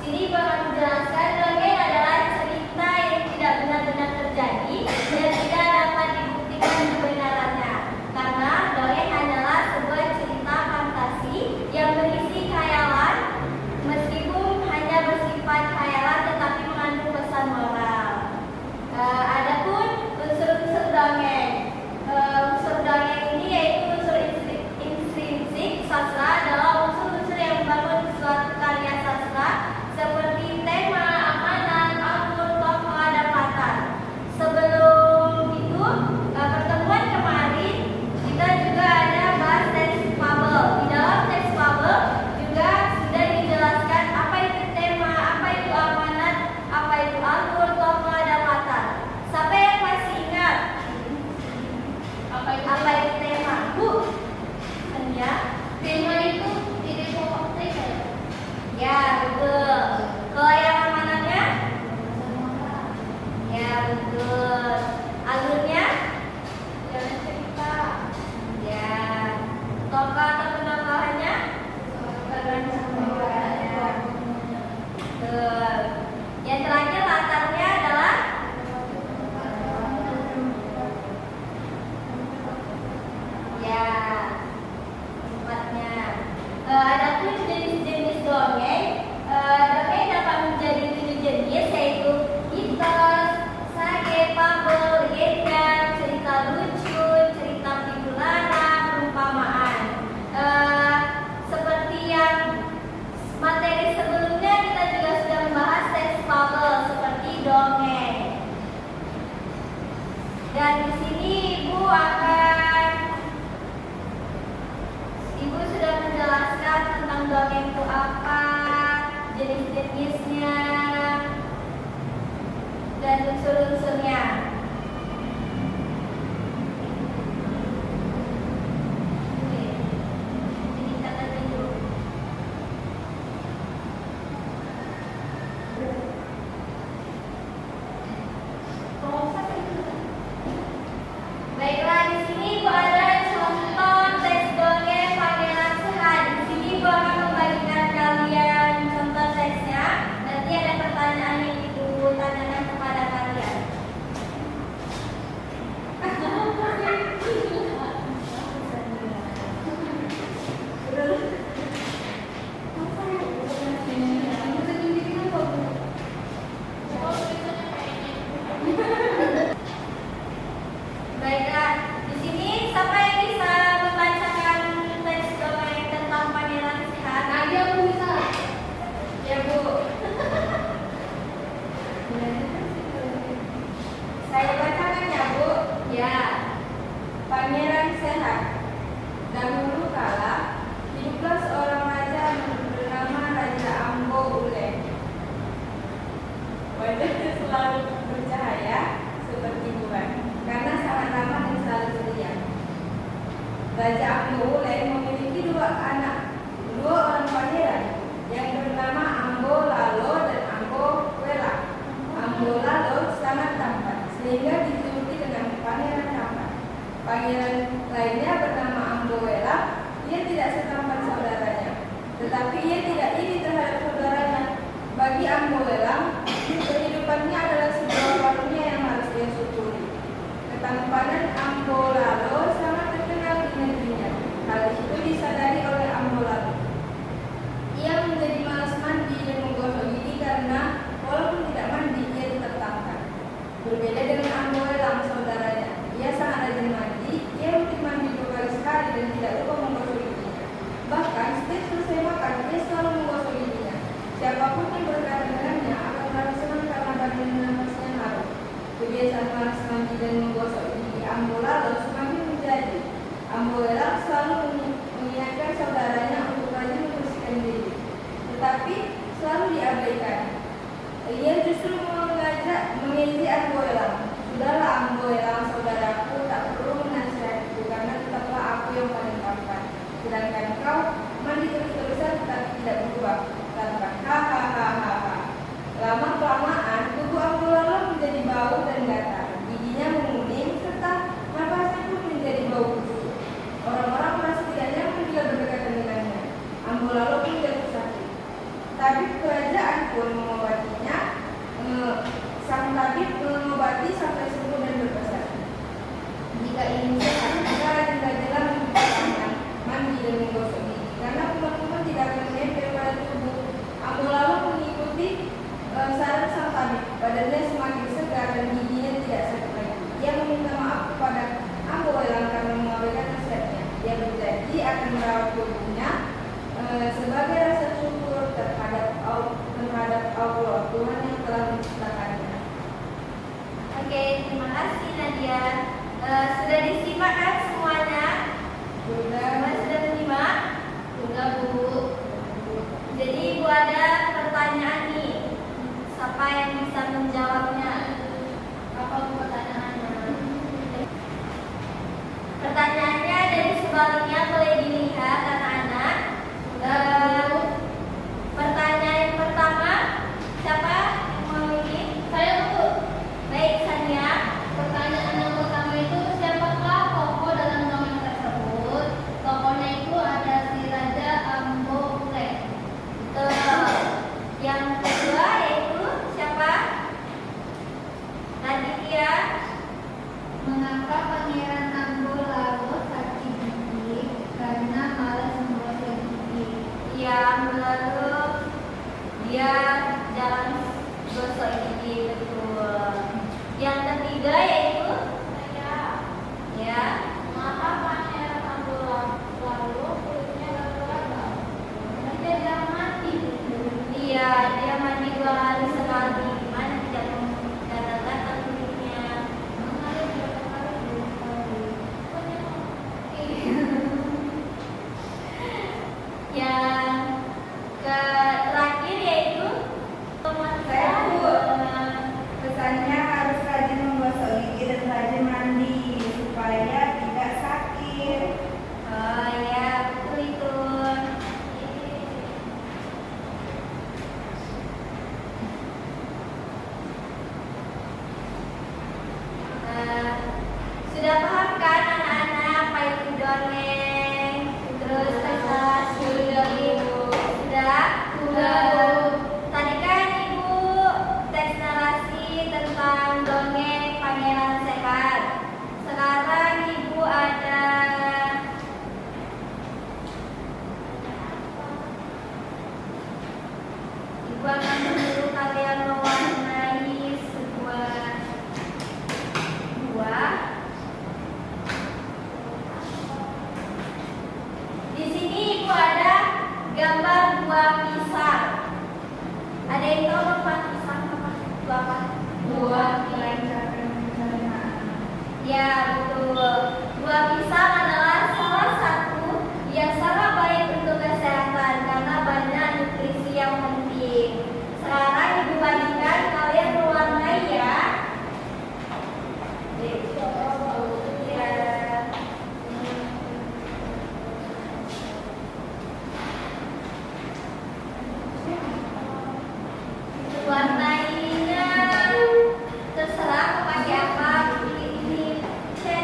Sini bakal menjelaskan dongeng adalah cerita yang tidak benar-benar terjadi dan tidak dapat dibuktikan kebenarannya. Karena dongeng adalah sebuah cerita fantasi yang berisi khayalan, meskipun hanya bersifat khayalan tetapi mengandung pesan moral. Adapun unsur-unsur dongeng, unsur dongeng ini yaitu unsur intrinsik sastra adalah unsur-unsur yang membangun suatu karya sastra seperti tema, amanat, alur, tokoh, adapatan. Sebelum itu, pertemuan kemarin kita juga ada bahas teks fabel. Di dalam teks fabel juga sudah dijelaskan apa itu tema, apa itu amanat, apa itu alur, tokoh, adapatan. Siapa yang masih ingat? Apa itu tema? Bu? Senja? Tema itu ide pokok teks. Ya, betul. Kalau yang amanatnya? Ya, betul. Alurnya? Jalan cerita. Ya. Tokoh atau penokohannya? Betul. Yang terakhir latarnya adalah? Ya, tempatnya. Adapun jenis-jenis dongeng, dongeng dapat menjadi 7 jenis, yaitu mitos, sage, fabel, legenda, cerita lucu, cerita figurana, perumpamaan. Seperti yang materi sebelumnya kita juga sudah membahas teks fabel seperti dongeng. Dan di sini Ibu sudah menjelaskan tentang dongeng itu apa, jenis-jenisnya, dan unsur-unsurnya. Oke, jadi kata dulu. Baiklah, di sini Ibu ada contoh teks dongeng Pangeran Sehat. Di sini Ibu akan membagikan kalian contoh teksnya. Nanti ada pertanyaan yang Ibu tanyakan kepada kalian. Baiklah, di sini siapa yang bisa membacakan teks dongeng tentang Pangeran Sehat? Nadia aku bisa. Ya, Bu. Saya bacakan ya, Bu. Ya. Pangeran Sehat. Dahulu kala, hiduplah seorang raja bernama Raja Ambo Uleng. Wajahnya selalu bercahaya seperti bulan, karena sangat ramah dan selalu ceria. Raja Ambo Uleng memiliki dua orang pangeran yang bernama Ambo Lalo dan Ambo Wela. Ambo Lalo sangat tampan, sehingga dijuluki dengan Pangeran Tampan. Pangeran lainnya bernama Ambo Wela. Ia tidak setampan saudaranya, tetapi ia tidak iri terhadap saudaranya. Bagi Ambo Wela, kehidupannya adalah sebuah karunia yang harus dia syukuri. Ketampanan Ambo Lalo sangat terkenal di negerinya. Hal itu disadari oleh Ambo Lalo. Ia menjadi malas mandi dan menggosok gigi karena walaupun tidak mandi, ia tetap tampan. Berbeda dengan Ambo Wela, saudaranya. Ia sangat rajin mandi. Ia rutin mandi 2 kali sehari dan tidak lupa menggosok giginya. Bahkan setiap selesai makan, ia selalu menggosok giginya. Siapapun yang berkata dengannya akan merasa senang karena badannya nafasnya harum. Kebiasaan malas mandi dan menggosok gigi Ambo Lalo semakin menjadi. Ambo Wela selalu mengingatkan saudaranya untuk rajin membersihkan diri, tetapi selalu diabaikan. Ia justru mengejek Ambo Wela. Sudahlah Ambo Wela, saudaraku, tak perlu menasihatiku karena tetaplah aku yang paling tampan. Sedangkan kau mandi terus-terusan tetapi tidak berubah. Tampan. Hahaha. Lama kelamaan tubuh Ambo Lalo menjadi bau dan gatal. Giginya menguning serta nafasnya pun menjadi bau busuk. Orang-orang merasa tidak nyaman bila berdekatan dengannya. Ambo Lalo pun jatuh sakit. Tabib kerajaan pun mengobatinya, sang tabib mengobati sampai sembuh dan berpesan, jika ingin sehat, maka rajin-rajinlah mencuci tangan, mandi dan menggosok gigi, karena kuman-kuman tidak akan menempel pada tubuh. Ambo lalu mengikuti saran sang tabib. Badannya semakin segar dan giginya tidak sakit lagi. Ia meminta maaf kepada Ambo Elang karena mengabaikan nasihatnya. Dia berjanji akan merawat tubuhnya sebagai rasa syukur terhadap Allah, Tuhan yang telah menciptakannya. Oke, terima kasih Nadia. Sudah disimak kan semuanya? Sudah. Sudah menyimak? Sudah, Bu. Jadi Ibu ada pertanyaan nih. Siapa yang bisa menjawabnya? Apa pertanyaannya? Pertanyaannya dari sebaliknya boleh dilihat anak-anak. Pertanyaan yang pertama, siapa yang mau ini? Saya, Bu. Baik, Sania. Pertanyaan yang pertama itu, siapakah tokoh dalam dongeng tersebut? Tokohnya itu ada si Raja Ambo Ule. Yang kedua yaitu siapa? Naditya. Mengapa Pangeran Ambo lalu sakit gigi karena malas menggosok gigi? Yang lalu dia jalan gosok gigi, betul. Yang ketiga yaitu ya. Mengapa Pangeran Ambo lalu kulitnya gatal-gatal? Karena dia jarang mandi. Iya, dia mandi 2 hari sekali. Gimana tidak gatal-gatal kulitnya? Mengalir berapa kali? 2 kali. Yang terakhir yaitu Saya, Bu. Pesannya harus rajin menggosok gigi dan rajin mandi supaya tidak sakit. oh ya, betul itu. Sudah paham kan anak-anak apa itu dongeng? Terus sudah Ibu. Sudah. Tadi kan Ibu teks narasi tentang dongeng Pangeran Sehat. Sekarang Ibu ada Ibu akan menyuruh kalian mewarnai sebuah buah. Di sini Ibu ada gambar buah pisang. Ada yang tahu buah pisang apa? Buah apa? Buah Melancarkan pencernaan. Ya, betul. Buah pisang adalah salah satu yang sangat baik untuk kesehatan karena banyak nutrisi yang penting. Sekarang Ibu bagikan kalian mewarnai ya. Ya. Warnainya terserah mau pakai apa. Ini cat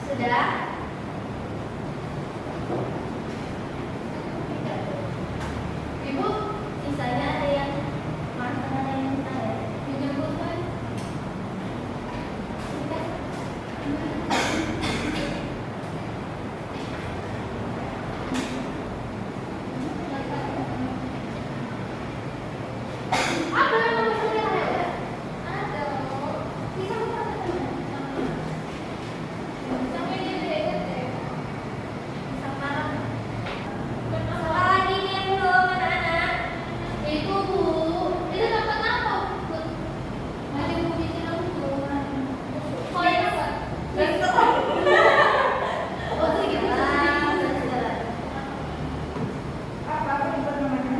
Sudah? Ibu, Sisanya ada yang mana ada yang minta ya? dijemputkan. Ada yang mau sudah ada? Ada. Bisa sampai dia dekat deh. Sama apa lagi nih yang belum anak-anak? Itu Bu, itu dapat apa? Bu? Masih Bu bikin aku tuh. Oh iya Pak. Oh itu gitu. Apa itu namanya?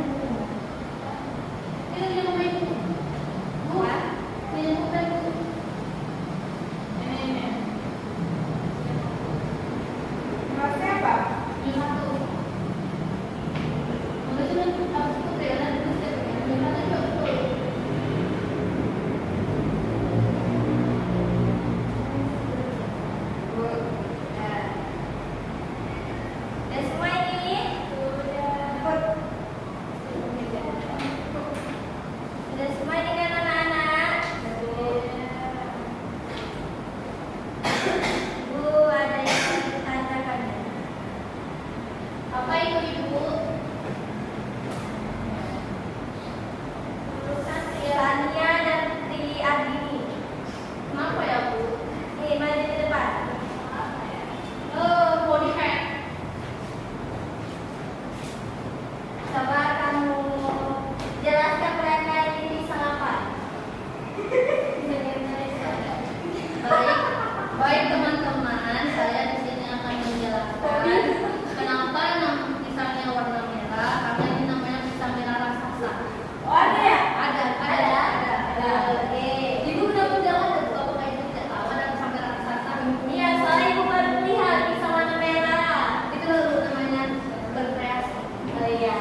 Itu dia mau main Bu. Bu, main Bu kan Bu. Ini. Masih apa? Ini satu. Udah sudah harus tuh ya dan terus ya. Ini satu tuh. Dan semua ini sudah semua ini kan anak-anak? Bu, ada yang mau ditanyakan ya? Apa itu Ibu? Urusan Tania dan Putri Ardini. Kenapa ya Bu? Nih, maju ke depan. Body hack. Coba kamu jelaskan mereka ini bisa apa? Baik, baik teman-teman, saya di sini akan menjelaskan kenapa pisangnya warna merah. Karena ini namanya pisang merah raksasa. Oh ada ya? Ada. Oke. Ibu udah menjelaskan tuh apakah itu tidak tahu ada pisang merah raksasa? Iya, soalnya ibu baru lihat bisa warna merah. Itu dulu namanya berkreasi. Oh iya.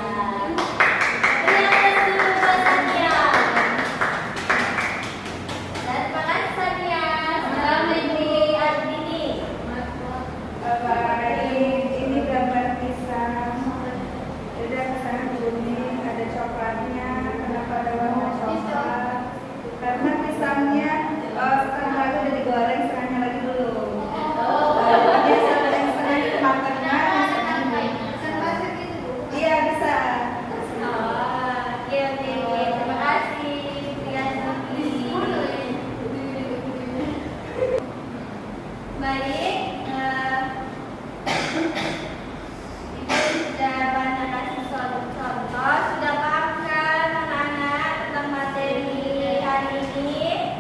Terima kasih buat Tania. Dan terima kasih Tania. Selamat Putri Ardini. Baik, ini gambar pisang. Ada pisang kuning, ada coklatnya. Kenapa ada warna coklat? Karena pisangnya setengah lagi udah digoreng, setengahnya lagi belum. Dia setengah dimakannya. Iya bisa. Oke. Terima kasih Putri Ardini. Baik, Ibu sudah banyak kasih contoh, sudah paham kan anak-anak tentang materi hari ini?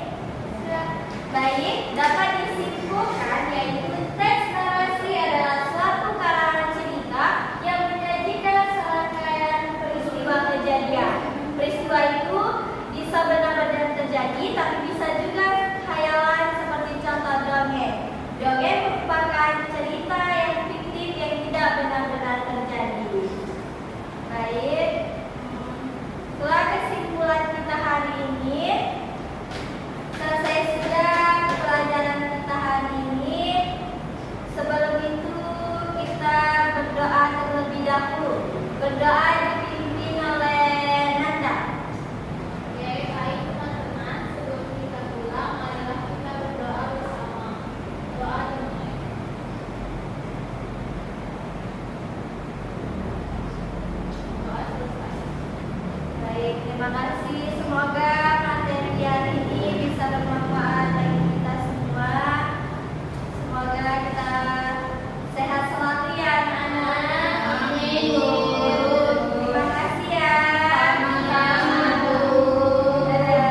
Baik, dapat disimpulkan yaitu teks narasi adalah suatu karangan cerita yang menyajikan serangkaian peristiwa kejadian. Peristiwa itu bisa benar-benar terjadi, tapi bisa juga khayalan seperti contoh dongeng. Dongeng merupakan cerita yang fiktif yang tidak benar-benar terjadi. Baik, setelah kesimpulan kita hari ini, selesai sudah pelajaran kita hari ini. Sebelum itu kita berdoa terlebih dahulu. Berdoa dipimpin oleh Nanda. Oke, baik teman-teman, sebelum kita pulang, marilah kita berdoa bersama. Doa damai. Doa selesai. Baik, terima kasih. Semoga materi hari ini bisa bermanfaat bagi kita semua. Semoga kita sehat selalu ya anak-anak. Amin, Bu. Terima kasih ya. Sama-sama, Bu. Dadah.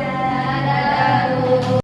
Dadah, Bu.